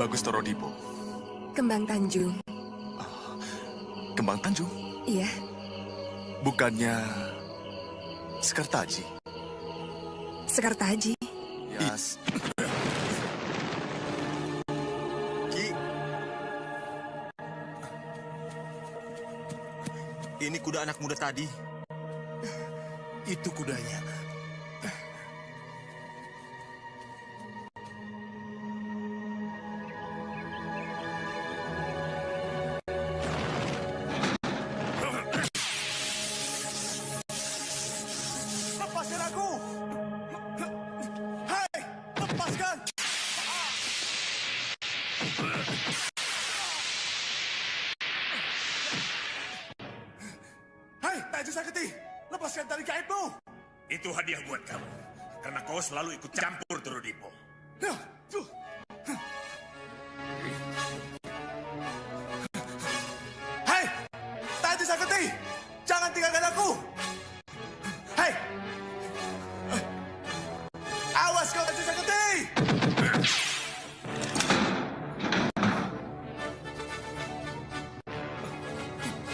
bagus, Torodipo? Kembang Tanjung. Kembang Tanjung? Iya. Bukannya Sekartaji? Sekartaji. Yes. Ki. Ini kuda anak muda tadi. Itu kudanya. Lepaskan aku! Hei, lepaskan! Hei, Taji Sakti, lepaskan tali gaibmu! Itu hadiah buat kamu. Karena kau selalu ikut campur, Torodipo. Hei, Taji Sakti, jangan tinggalkan aku! Hei! Awas kau, Taji Sakti!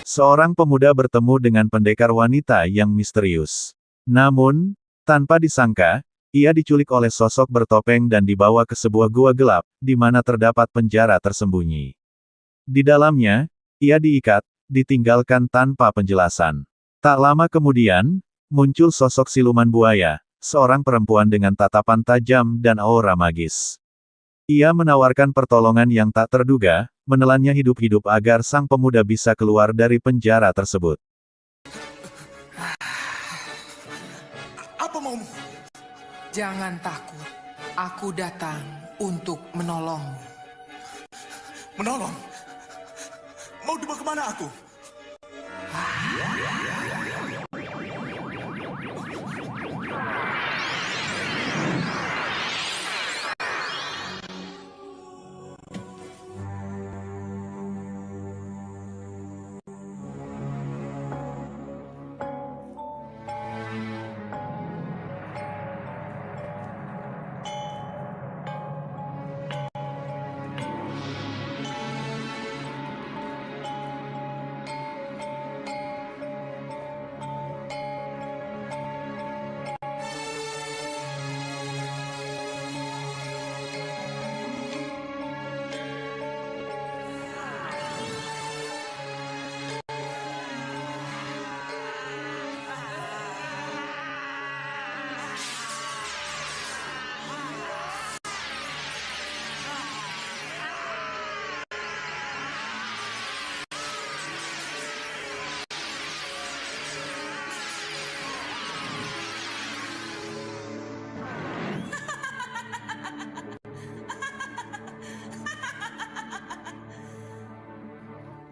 Seorang pemuda bertemu dengan pendekar wanita yang misterius. Namun, tanpa disangka, ia diculik oleh sosok bertopeng dan dibawa ke sebuah gua gelap, di mana terdapat penjara tersembunyi. Di dalamnya, ia diikat, ditinggalkan tanpa penjelasan. Tak lama kemudian, muncul sosok siluman buaya, seorang perempuan dengan tatapan tajam dan aura magis. Ia menawarkan pertolongan yang tak terduga, menelannya hidup-hidup agar sang pemuda bisa keluar dari penjara tersebut. Apa maumu? Jangan takut, aku datang untuk menolongmu. Menolong? Mau dibawa kemana aku?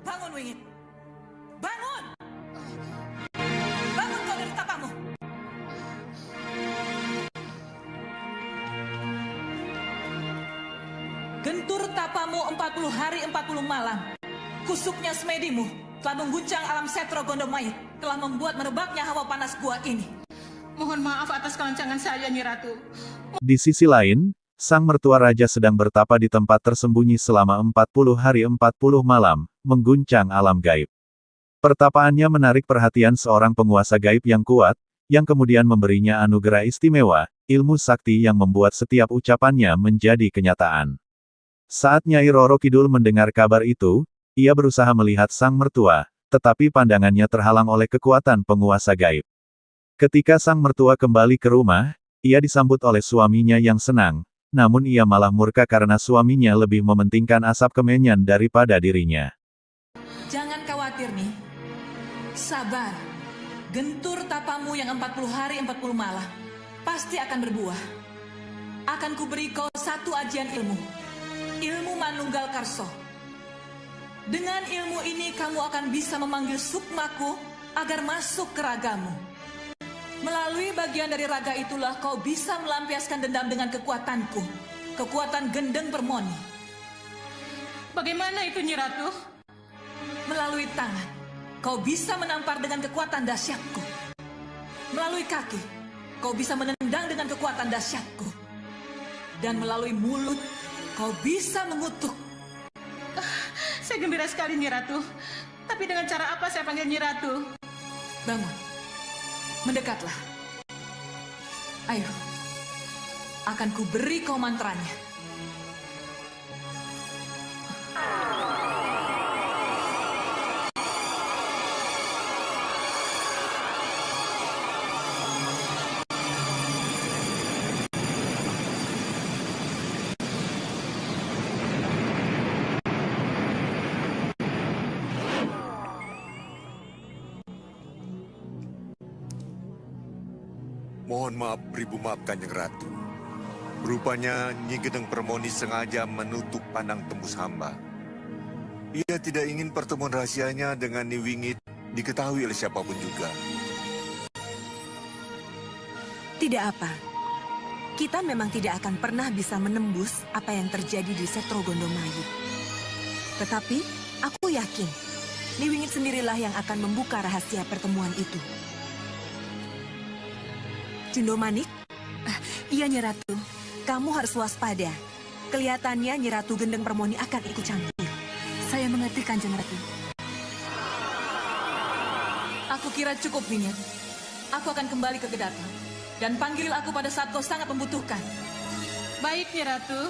Bangun, Wingit. Bangun! Bangun kau dari tapamu. Gentur tapamu 40 hari 40 malam. Kusuknya semedimu telah mengguncang alam Setro Gondomayit, telah membuat merebaknya hawa panas gua ini. Mohon maaf atas kelancangan saya, Nyi Ratu. Di sisi lain, sang mertua raja sedang bertapa di tempat tersembunyi selama 40 hari 40 malam, mengguncang alam gaib. Pertapaannya menarik perhatian seorang penguasa gaib yang kuat, yang kemudian memberinya anugerah istimewa, ilmu sakti yang membuat setiap ucapannya menjadi kenyataan. Saat Nyai Roro Kidul mendengar kabar itu, ia berusaha melihat sang mertua, tetapi pandangannya terhalang oleh kekuatan penguasa gaib. Ketika sang mertua kembali ke rumah, ia disambut oleh suaminya yang senang, namun ia malah murka karena suaminya lebih mementingkan asap kemenyan daripada dirinya. Jangan khawatir nih. Sabar. Gentur tapamu yang 40 hari 40 malam pasti akan berbuah. Akan kuberi kau satu ajian ilmu. Ilmu Manunggal Karso. Dengan ilmu ini kamu akan bisa memanggil sukmaku agar masuk ke ragamu. Melalui bagian dari raga itulah kau bisa melampiaskan dendam dengan kekuatanku. Kekuatan Gendeng Permoni. Bagaimana itu, Nyi Ratu? Melalui tangan, kau bisa menampar dengan kekuatan dahsyatku. Melalui kaki, kau bisa menendang dengan kekuatan dahsyatku. Dan melalui mulut, kau bisa mengutuk. Saya gembira sekali, Nyi Ratu. Tapi dengan cara apa saya panggil Nyi Ratu? Bangun. Mendekatlah. Ayo. Akan kuberi kau mantranya. Mohon maaf, beribu maaf Kanjeng Ratu. Rupanya Nyi Gedeng Permoni sengaja menutup pandang tembus hamba. Ia tidak ingin pertemuan rahasianya dengan Nyi Wingit diketahui oleh siapapun juga. Tidak apa. Kita memang tidak akan pernah bisa menembus apa yang terjadi di Setro Gondomayit. Tetapi, aku yakin, Nyi Wingit sendirilah yang akan membuka rahasia pertemuan itu. Jundomanik? Iya, Nyi Ratu. Kamu harus waspada. Kelihatannya Nyi Ratu Gendeng Permoni akan ikut campur. Saya mengerti, Kanjeng Ratu. Aku kira cukup, Wingit. Aku akan kembali ke Gedata. Dan panggil aku pada saat kau sangat membutuhkan. Baik, Nyi Ratu.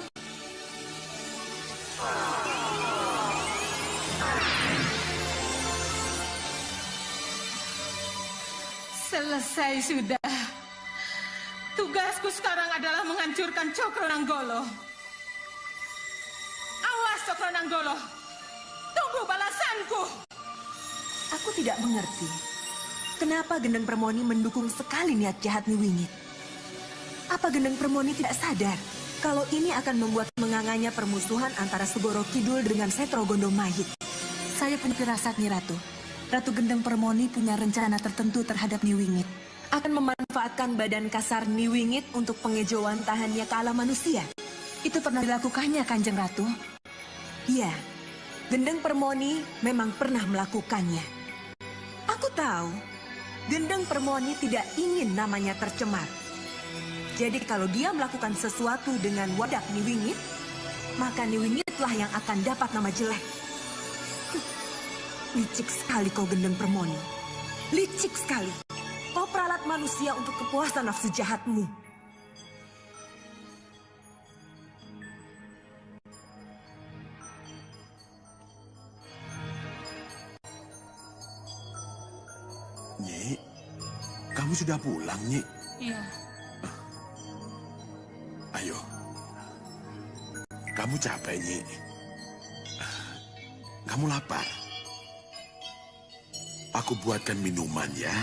Selesai sudah. Tugasku sekarang adalah menghancurkan Cokro Nanggolo. Awas, Cokro Nanggolo. Tunggu balasanku. Aku tidak mengerti. Kenapa Gendeng Permoni mendukung sekali niat jahat Nyi Wingit? Apa Gendeng Permoni tidak sadar kalau ini akan membuat menganganya permusuhan antara Segoro Kidul dengan Setro Gondomayit? Saya punya firasat, Nyi Ratu. Ratu Gendeng Permoni punya rencana tertentu terhadap Nyi Wingit. Akan memanfaatkan badan kasar Nyi Wingit untuk pengejauhan tahannya ke alam manusia. Itu pernah dilakukannya, Kanjeng Ratu? Iya, Gendeng Permoni memang pernah melakukannya. Aku tahu, Gendeng Permoni tidak ingin namanya tercemar. Jadi kalau dia melakukan sesuatu dengan wadak Nyi Wingit, maka Nyi Wingitlah yang akan dapat nama jelek. Licik sekali kau, Gendeng Permoni. Licik sekali. Kau peralat manusia untuk kepuasan nafsu jahatmu. Nyi, kamu sudah pulang, Nyi? Iya. Ayo. Kamu capek, Nyi. Kamu lapar? Aku buatkan minuman ya.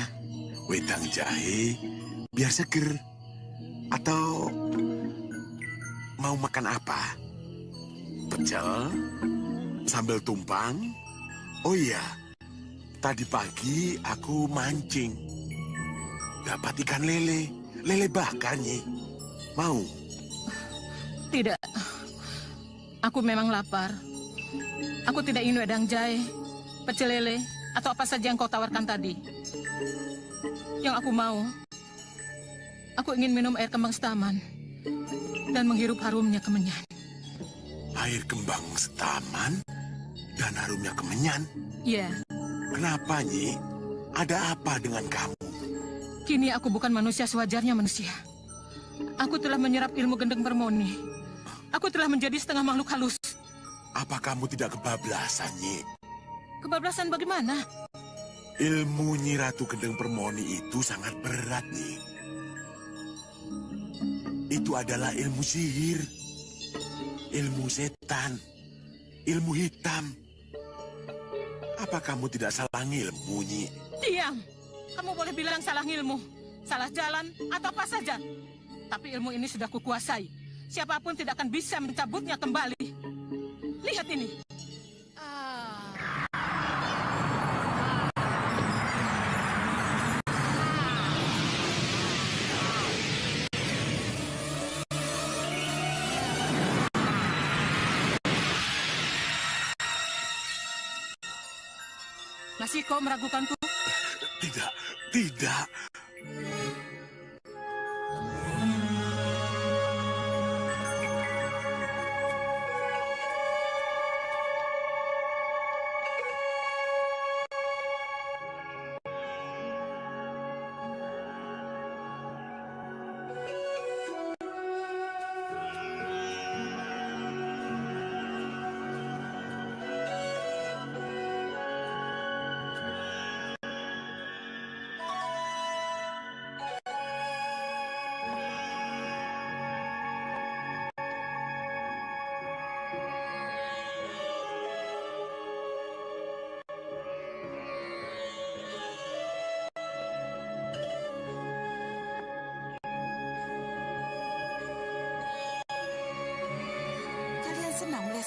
Wedang jahe, biar seger. Atau mau makan apa? Pecel? Sambal tumpang? Oh iya, tadi pagi aku mancing. Dapat ikan lele, lele bakar, Nyi. Mau? Tidak. Aku memang lapar. Aku tidak ingin wedang jahe, pecel lele, atau apa saja yang kau tawarkan tadi. Yang aku mau, aku ingin minum air kembang setaman dan menghirup harumnya kemenyan. Air kembang setaman dan harumnya kemenyan? Iya. Kenapa, Nyi? Ada apa dengan kamu? Kini aku bukan manusia sewajarnya manusia. Aku telah menyerap ilmu Gendeng Permoni. Aku telah menjadi setengah makhluk halus. Apa kamu tidak kebablasan, Nyi? Kebablasan bagaimana? Ilmu Nyi Ratu Gendeng Permoni itu sangat berat, Nyi. Itu adalah ilmu sihir, ilmu setan, ilmu hitam. Apa kamu tidak salah ilmu, Nyi? Diam! Kamu boleh bilang salah ilmu, salah jalan, atau apa saja. Tapi ilmu ini sudah kukuasai. Siapapun tidak akan bisa mencabutnya kembali. Lihat ini. Masih kau meragukanku? Tidak, tidak.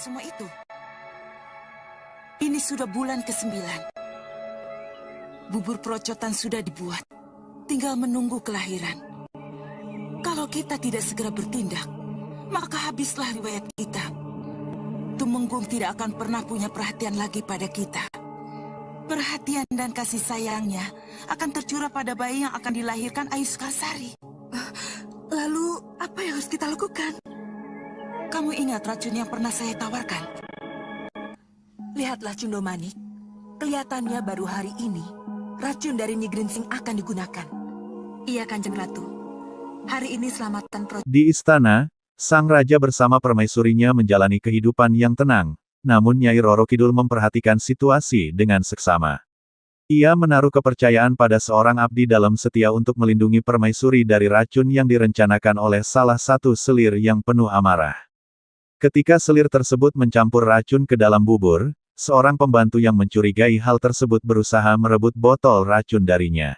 semua itu? Ini sudah bulan ke-9. Bubur perocotan sudah dibuat. Tinggal menunggu kelahiran. Kalau kita tidak segera bertindak, maka habislah riwayat kita. Tumenggung tidak akan pernah punya perhatian lagi pada kita. Perhatian dan kasih sayangnya akan tercurah pada bayi yang akan dilahirkan Ayu Sekarsari. Lalu, apa yang harus kita lakukan? Kamu ingat racun yang pernah saya tawarkan? Lihatlah Cundo Manik. Kelihatannya baru hari ini, racun dari Nyi Gringsing akan digunakan. Iya, Kanjeng Ratu. Hari ini selamatan Di istana, sang raja bersama permaisurinya menjalani kehidupan yang tenang. Namun Nyai Roro Kidul memperhatikan situasi dengan seksama. Ia menaruh kepercayaan pada seorang abdi dalam setia untuk melindungi permaisuri dari racun yang direncanakan oleh salah satu selir yang penuh amarah. Ketika selir tersebut mencampur racun ke dalam bubur, seorang pembantu yang mencurigai hal tersebut berusaha merebut botol racun darinya.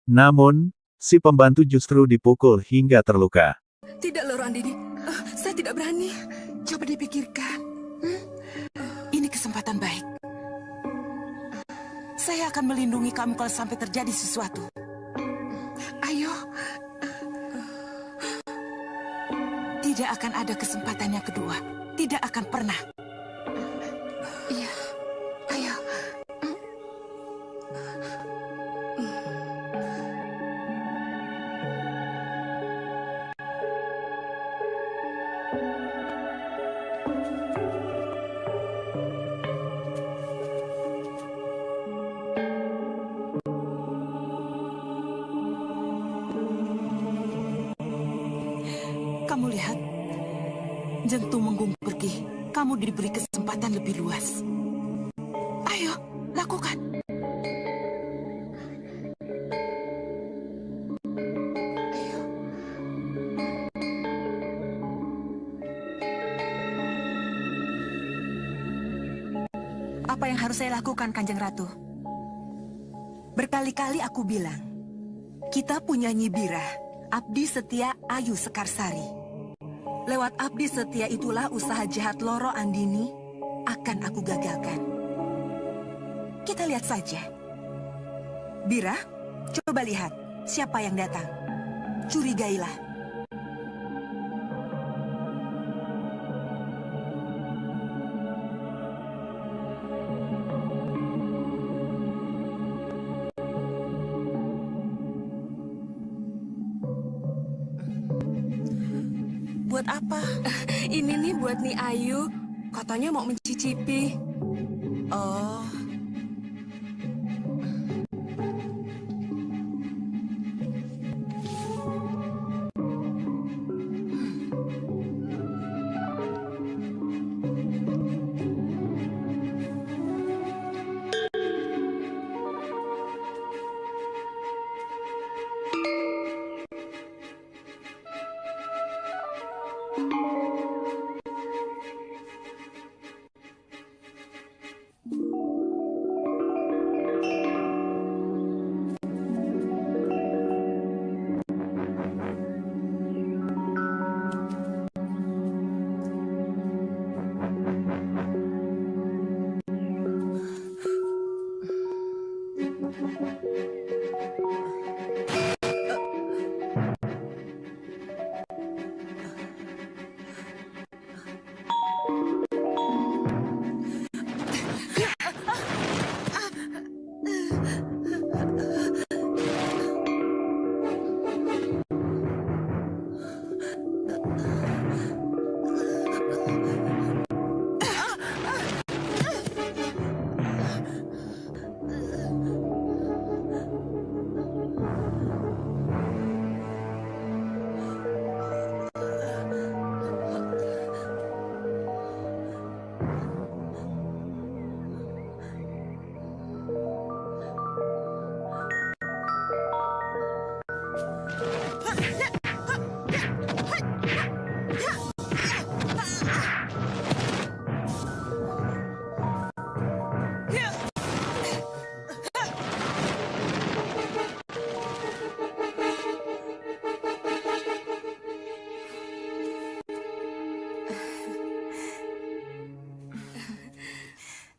Namun, si pembantu justru dipukul hingga terluka. Tidak, Loro Andini. Saya tidak berani. Coba dipikirkan. Ini kesempatan baik. Saya akan melindungi kamu kalau sampai terjadi sesuatu. Ayo. Tidak akan ada kesempatan yang kedua. Tidak akan pernah. Iya. Ayo. Kamu lihat, Jeng Tumenggung pergi. Kamu diberi kesempatan lebih luas. Ayo, lakukan. Ayo. Apa yang harus saya lakukan, Kanjeng Ratu? Berkali-kali aku bilang, kita punya Nyi Birah, abdi setia Ayu Sekarsari. Lewat abdi setia itulah usaha jahat Loro Andini akan aku gagalkan. Kita lihat saja. Birah, coba lihat siapa yang datang. Curigailah. Buat apa? Ini nih buat Nih Ayu. Katanya mau mencicipi. Oh.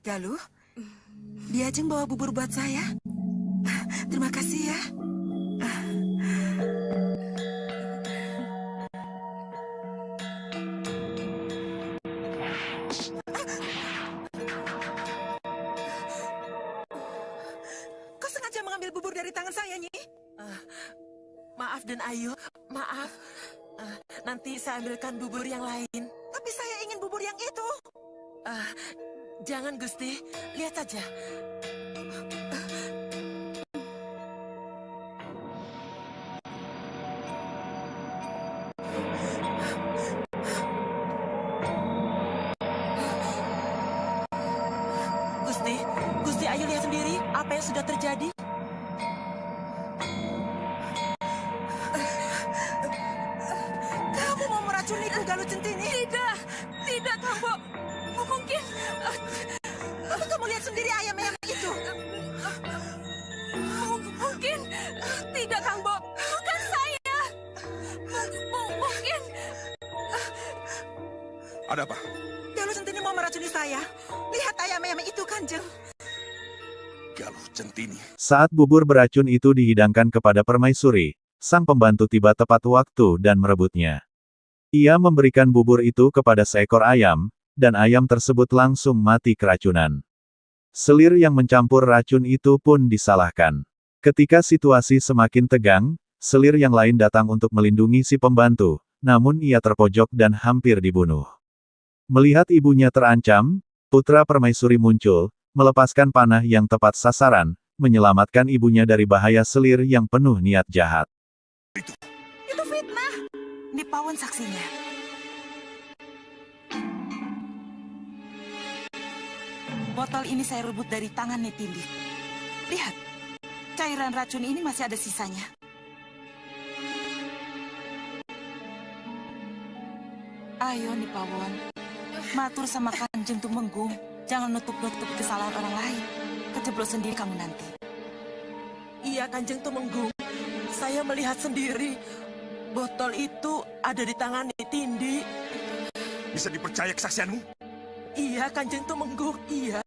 Galuh, Diajeng bawa bubur buat saya. Terima kasih ya. Kau sengaja mengambil bubur dari tangan saya, Nyi? Maaf Den Ayu, maaf. Nanti saya ambilkan bubur yang lain. Tapi saya ingin bubur yang itu. Jangan Gusti, lihat saja. Gusti Ayu lihat sendiri apa yang sudah terjadi. Kamu mau meracuniku, Galuh Centini? Tidak, Kambo. Mungkin. Tapi kamu lihat sendiri ayam-ayam itu. Mungkin. Tidak, Kambo. Bukan saya. Mungkin. Ada apa? Galuh Centini mau meracuni saya. Lihat ayam-ayam itu, Kanjeng. Galuh Centini. Saat bubur beracun itu dihidangkan kepada permaisuri, sang pembantu tiba tepat waktu dan merebutnya. Ia memberikan bubur itu kepada seekor ayam, dan ayam tersebut langsung mati keracunan. Selir yang mencampur racun itu pun disalahkan. Ketika situasi semakin tegang, selir yang lain datang untuk melindungi si pembantu, namun ia terpojok dan hampir dibunuh. Melihat ibunya terancam, putra permaisuri muncul, melepaskan panah yang tepat sasaran, menyelamatkan ibunya dari bahaya selir yang penuh niat jahat. Itu fitnah. Nipawan saksinya. Botol ini saya rebut dari tangan Netindi. Lihat, cairan racun ini masih ada sisanya. Ayo Nipawon, matur sama Kanjeng Tumenggung. Jangan nutup-nutup kesalahan orang lain. Kejeblos sendiri kamu nanti. Iya, Kanjeng Tumenggung. Saya melihat sendiri. Botol itu ada di tangan Netindi. Bisa dipercaya kesaksianmu? Iya, Kanjeng Tumenggung. Iya.